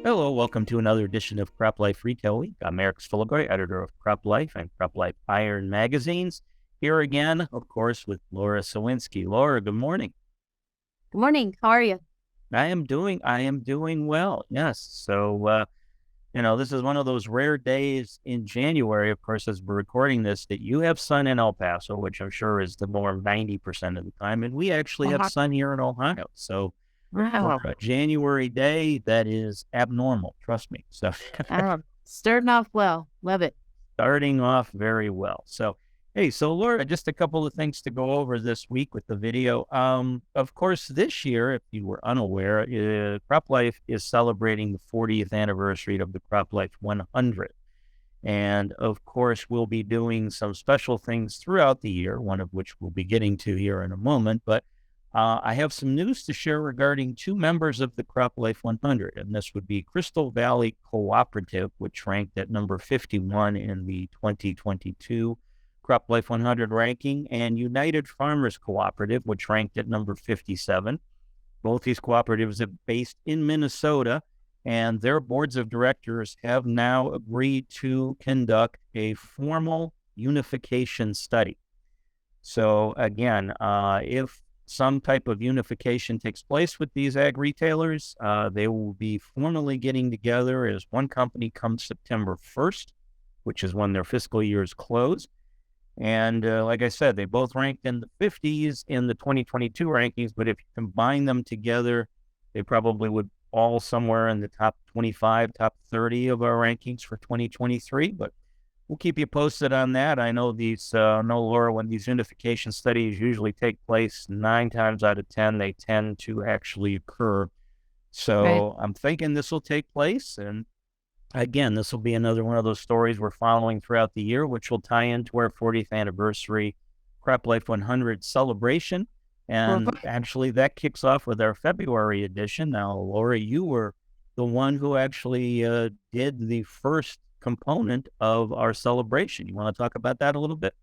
Hello, welcome to another edition of Crop Life Retail Week. I'm Eric Sfiligoj, editor of Crop Life and Crop Life Iron magazines. Here again, of course, with Lara Sowinski. Lara, good morning. Good morning. How are you? I am doing well. Yes. This is one of those rare days in January, of course, as we're recording this, that you have sun in El Paso, which I'm sure is the more 90% of the time, and we actually have Uh-huh. sun here in Ohio. So for Wow. a January day, that is abnormal. Trust me. So Starting off well. Love it. starting off very well. So Laura, just a couple of things to go over this week with the video. Of course, this year, if you were unaware, Crop Life is celebrating the 40th anniversary of the Crop Life 100. And of course, we'll be doing some special things throughout the year, one of which we'll be getting to here in a moment. But I have some news to share regarding two members of the Crop Life 100, and this would be Crystal Valley Cooperative, which ranked at number 51 in the 2022 Crop Life 100 ranking, and United Farmers Cooperative, which ranked at number 57. Both these cooperatives are based in Minnesota, and their boards of directors have now agreed to conduct a formal unification study. So again, if some type of unification takes place with these ag retailers, they will be formally getting together as one company come September 1st, which is when their fiscal years close. And like I said, they both ranked in the 50s in the 2022 rankings, but if you combine them together, they probably would all somewhere in the top 25, top 30 of our rankings for 2023. But we'll keep you posted on that. I know Laura, when these unification studies usually take place, 9 times out of 10, they tend to actually occur. Right. So I'm thinking this will take place. And again, this will be another one of those stories we're following throughout the year, which will tie into our 40th anniversary Crop Life 100 celebration. And Mhm. actually, that kicks off with our February edition. Now, Laura, you were the one who actually did the first component of our celebration. You want to talk about that a little bit?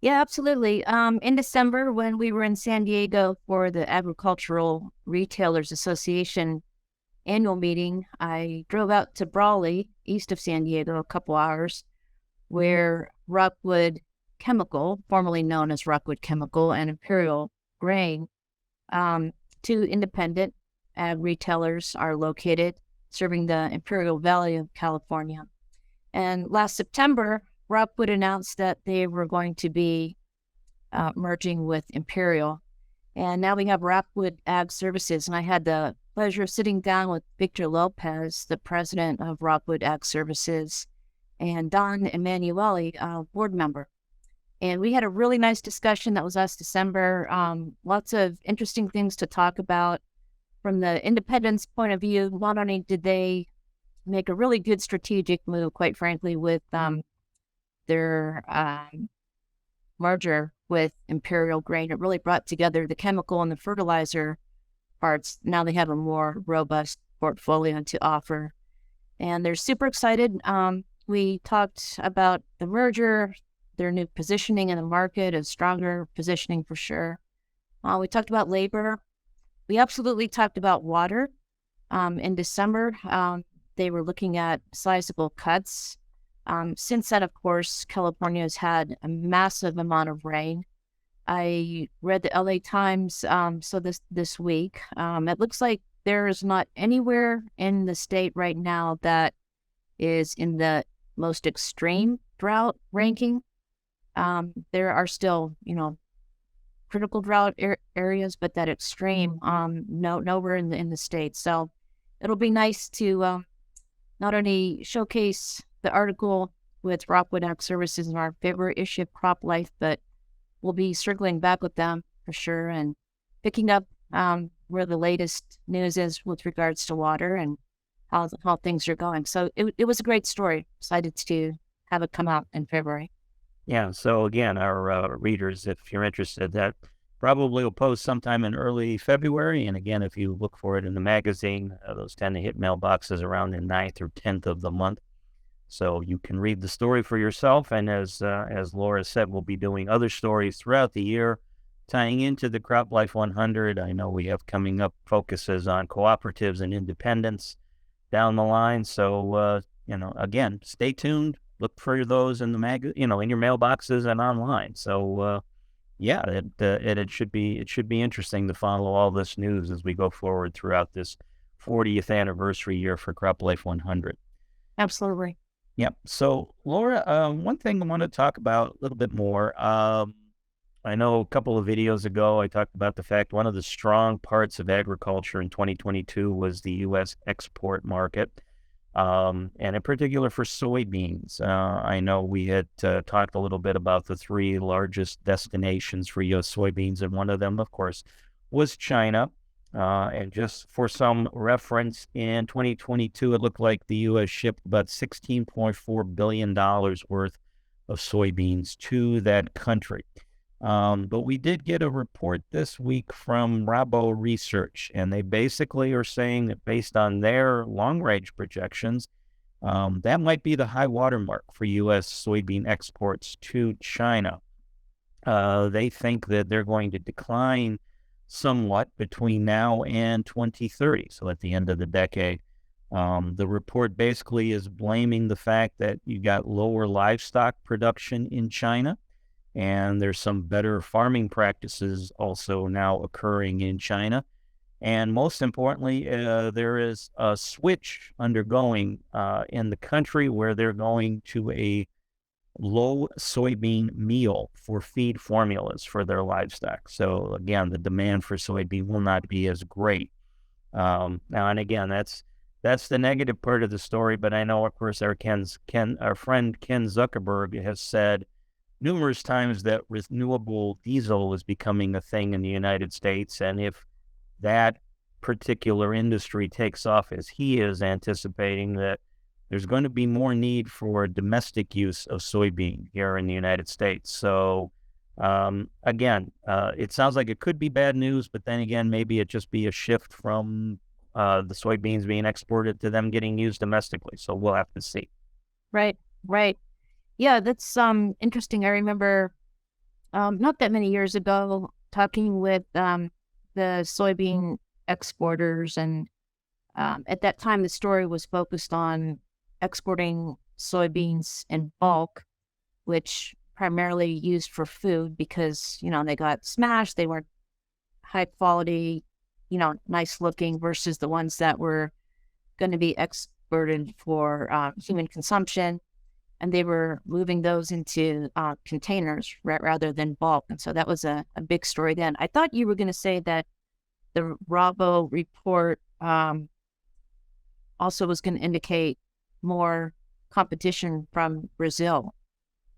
Yeah, absolutely. In December, when we were in San Diego for the Agricultural Retailers Association annual meeting, I drove out to Brawley, east of San Diego, a couple hours, where Rockwood Chemical, formerly known as Rockwood Chemical, and Imperial Grain, two independent ag retailers are located, serving the Imperial Valley of California. And last September, Rockwood announced that they were going to be merging with Imperial. And now we have Rockwood Ag Services. And I had the pleasure of sitting down with Victor Lopez, the president of Rockwood Ag Services, and Don Emanuele, board member. And we had a really nice discussion that was last December. Lots of interesting things to talk about. From the independence point of view, not only did they make a really good strategic move, quite frankly, with their merger with Imperial Grain. It really brought together the chemical and the fertilizer parts. Now they have a more robust portfolio to offer. And they're super excited. We talked about the merger, their new positioning in the market, a stronger positioning for sure. We talked about labor. We absolutely talked about water. In December, they were looking at sizable cuts. Since then, of course, California has had a massive amount of rain. I read the LA Times this week. It looks like there is not anywhere in the state right now that is in the most extreme drought ranking. There are still, critical drought areas, but that extreme, nowhere in the state. So it'll be nice to not only showcase the article with Rockwood Ag Services in our February issue of Crop Life, but we'll be circling back with them for sure and picking up where the latest news is with regards to water and how things are going. So it was a great story. Excited to have it come out in February. Yeah. So again, our readers, if you're interested, that probably will post sometime in early February. And again, if you look for it in the magazine, those tend to hit mailboxes around the 9th or 10th of the month. So you can read the story for yourself. And as Laura said, we'll be doing other stories throughout the year, tying into the Crop Life 100. I know we have coming up focuses on cooperatives and independents. down the line. So, again, stay tuned. Look for those in the in your mailboxes and online. So, yeah, it should be interesting to follow all this news as we go forward throughout this 40th anniversary year for Crop Life 100. Absolutely. Yep. So, Laura, one thing I want to talk about a little bit more. I know a couple of videos ago I talked about the fact one of the strong parts of agriculture in 2022 was the U.S. export market, and in particular for soybeans. I know we had talked a little bit about the three largest destinations for U.S. soybeans, and one of them, of course, was China. And just for some reference, in 2022, it looked like the U.S. shipped about $16.4 billion worth of soybeans to that country. But we did get a report this week from Rabo Research, and they basically are saying that based on their long-range projections, that might be the high watermark for U.S. soybean exports to China. They think that they're going to decline somewhat between now and 2030, so at the end of the decade. The report basically is blaming the fact that you got lower livestock production in China, and there's some better farming practices also now occurring in China. And most importantly, there is a switch undergoing in the country where they're going to a low soybean meal for feed formulas for their livestock. So again, the demand for soybean will not be as great. Now, and again, that's the negative part of the story. But I know, of course, our friend Ken Zuckerberg has said numerous times that renewable diesel is becoming a thing in the United States. And if that particular industry takes off as he is anticipating, that there's going to be more need for domestic use of soybean here in the United States. So again, it sounds like it could be bad news, but then again, maybe it just be a shift from the soybeans being exported to them getting used domestically. So we'll have to see. Right. Right. Yeah, that's interesting. I remember not that many years ago talking with the soybean exporters, and at that time the story was focused on exporting soybeans in bulk, which primarily used for food because, they got smashed, they weren't high quality, nice looking, versus the ones that were going to be exported for human consumption. And they were moving those into containers rather than bulk. And so that was a big story then. I thought you were going to say that the Rabo report also was going to indicate more competition from Brazil.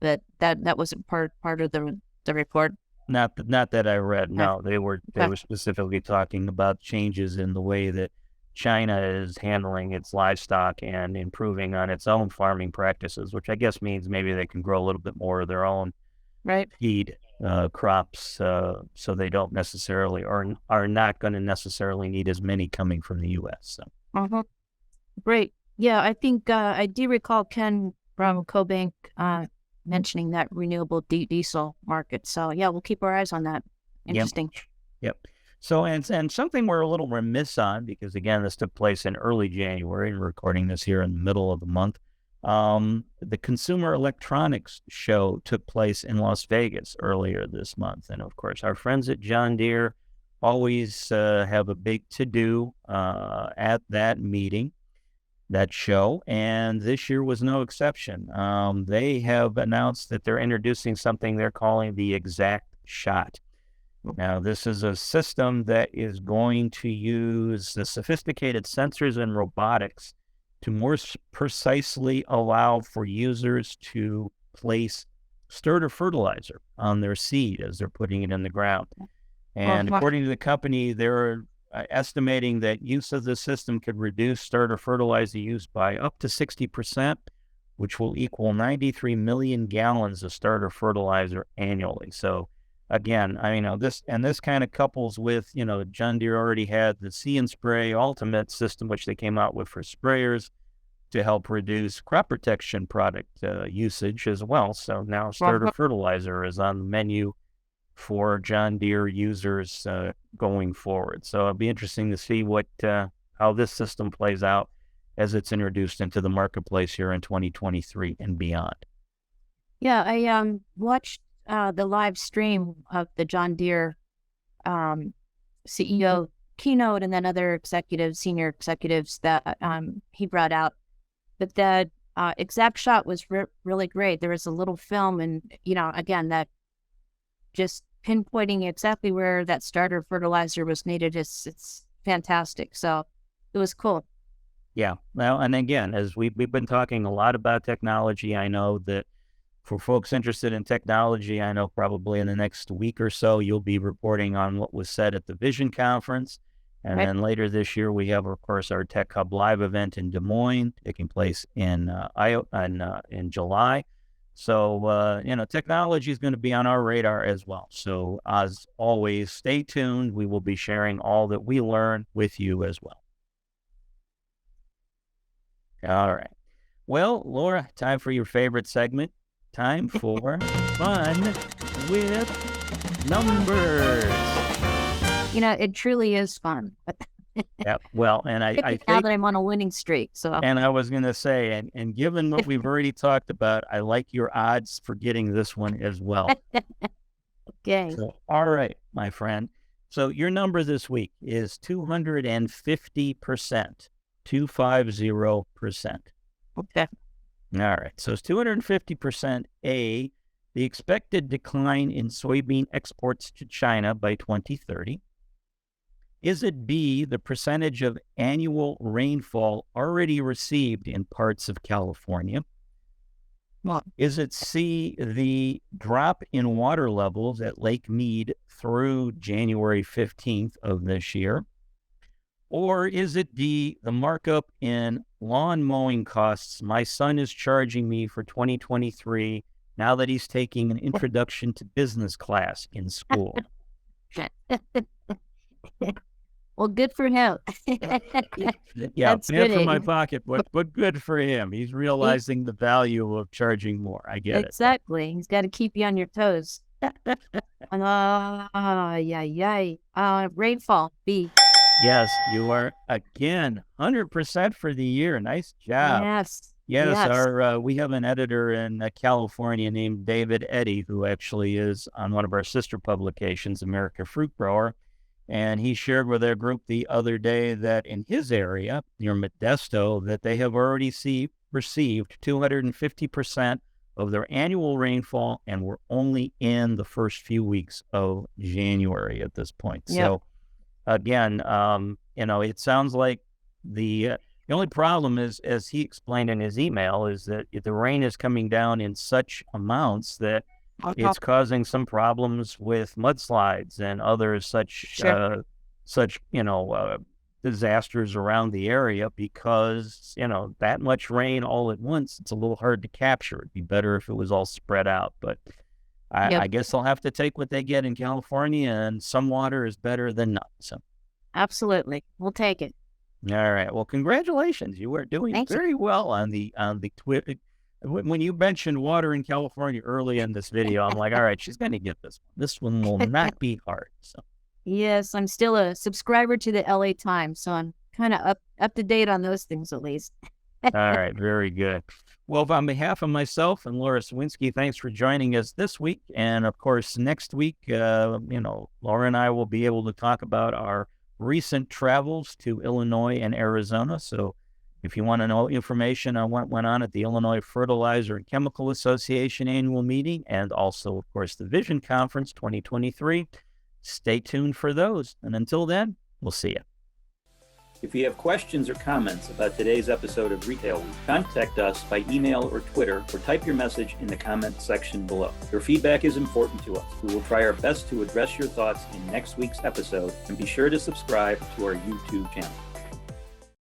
That wasn't part of the report. Not that I read. Okay. No, they were specifically talking about changes in the way that China is handling its livestock and improving on its own farming practices, which I guess means maybe they can grow a little bit more of their own feed crops, so they don't necessarily are not going to necessarily need as many coming from the U.S. So. Great. Yeah, I think I do recall Ken from CoBank mentioning that renewable diesel market. So yeah, we'll keep our eyes on that. Interesting. Yep. So, and something we're a little remiss on, because again, this took place in early January, and we're recording this here in the middle of the month. The Consumer Electronics Show took place in Las Vegas earlier this month. And of course, our friends at John Deere always have a big to-do at that meeting, that show, and this year was no exception. They have announced that they're introducing something they're calling the Exact Shot. Now, this is a system that is going to use the sophisticated sensors and robotics to more precisely allow for users to place starter fertilizer on their seed as they're putting it in the ground. And according to the company, they're estimating that use of the system could reduce starter fertilizer use by up to 60%, which will equal 93 million gallons of starter fertilizer annually. So again, this kind of couples with, John Deere already had the See & Spray Ultimate system, which they came out with for sprayers to help reduce crop protection product usage as well. So now starter fertilizer is on the menu for John Deere users going forward. So it'll be interesting to see how this system plays out as it's introduced into the marketplace here in 2023 and beyond. Yeah, I watched the live stream of the John Deere CEO keynote, and then other senior executives that he brought out. But that exact shot was really great. There was a little film, and again, that just pinpointing exactly where that starter fertilizer was needed. It's fantastic. So it was cool. Yeah. Well, and again, as we've been talking a lot about technology, I know that for folks interested in technology, I know probably in the next week or so, you'll be reporting on what was said at the Vision Conference. And Right. then later this year, we have, of course, our Tech Hub Live event in Des Moines taking place in July. So, technology is going to be on our radar as well. So as always, stay tuned. We will be sharing all that we learn with you as well. All right. Well, Laura, time for your favorite segment. Time for fun with numbers. It truly is fun. Yeah. Well, and I Now think, that I'm on a winning streak, so and I was going to say, and given what we've already talked about, I like your odds for getting this one as well. okay. So, all right, my friend. So your number this week is 250%, 250%. Okay. All right. So it's 250%. A, the expected decline in soybean exports to China by 2030. Is it B, the percentage of annual rainfall already received in parts of California? Well, Is it C, the drop in water levels at Lake Mead through January 15th of this year? Or is it D, the markup in lawn mowing costs my son is charging me for 2023 now that he's taking an introduction to business class in school? well, good for him. Yeah, That's bad good. for my pocket, but good for him. He's realizing the value of charging more. I get it. Exactly. He's got to keep you on your toes. Rainfall, B. Yes, you are again 100% for the year. Nice job. Yes. Yes, we have an editor in California named David Eddy, who actually is on one of our sister publications, America Fruit Grower. And he shared with our group the other day that in his area, near Modesto, that they have already received 250% of their annual rainfall, and we're only in the first few weeks of January at this point. Yep. So again, it sounds like the only problem is, as he explained in his email, is that the rain is coming down in such amounts that it's causing some problems with mudslides and other such disasters around the area because that much rain all at once, it's a little hard to capture. It'd be better if it was all spread out, but I guess they'll have to take what they get in California, and some water is better than none. So Absolutely, we'll take it. all right. Well, congratulations. You are doing very well on the Twitter. When you mentioned water in California early in this video, I'm like, all right, she's going to get this one. This one will not be hard. So Yes, I'm still a subscriber to the LA Times, so I'm kind of up to date on those things at least. all right, very good. Well, on behalf of myself and Lara Sowinski, thanks for joining us this week. And of course, next week, Laura and I will be able to talk about our recent travels to Illinois and Arizona. So if you want to know information on what went on at the Illinois Fertilizer and Chemical Association annual meeting, and also, of course, the Vision Conference 2023, stay tuned for those. And until then, we'll see you. If you have questions or comments about today's episode of Retail Week, contact us by email or Twitter, or type your message in the comment section below. Your feedback is important to us. We will try our best to address your thoughts in next week's episode, and be sure to subscribe to our YouTube channel.